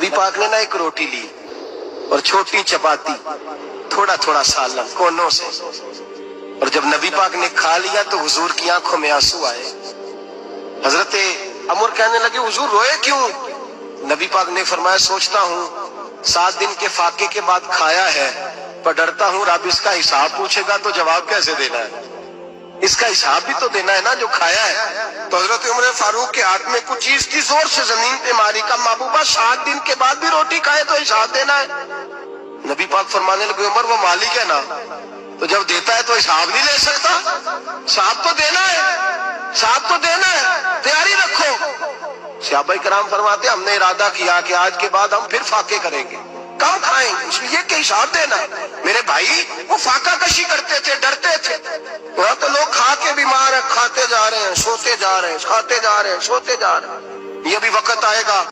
نبی پاک نے نا ایک روٹی لی اور چھوٹی چپاتی، تھوڑا تھوڑا سالن کونوں سے، اور جب نبی پاک نے کھا لیا تو حضور کی آنکھوں میں آنسو آئے۔ حضرت عمر کہنے لگے حضور روئے کیوں؟ نبی پاک نے فرمایا سوچتا ہوں 7 دن کے فاقے کے بعد کھایا ہے، پر ڈرتا ہوں رب اس کا حساب پوچھے گا تو جواب کیسے دینا ہے، اس کا حساب بھی تو دینا ہے نا جو کھایا ہے۔ تو حضرت عمر فاروق کے ہاتھ میں کچھ چیز تھی، زور سے زمین پہ ماری، کا محبوبہ 7 دن کے بعد بھی روٹی کھائے تو حساب دینا ہے۔ نبی پاک فرمانے لگے عمر وہ مالک ہے نا، تو جب دیتا ہے تو حساب نہیں لے سکتا، حساب تو دینا ہے، حساب تو دینا ہے، تیاری رکھو۔ صحابہ کرام فرماتے ہم نے ارادہ کیا کہ آج کے بعد ہم پھر فاقے کریں گے، کم کھائیں گے، اس لیے کہ حساب دینا ہے۔ میرے بھائی وہ فاقہ کشی کرتے تھے، ڈرتے تھے، وہاں تو لوگ کھا کے بیمار ہیں، کھاتے جا رہے ہیں، سوتے جا رہے ہیں، کھاتے جا رہے ہیں، سوتے جا رہے ہیں۔ یہ بھی وقت آئے گا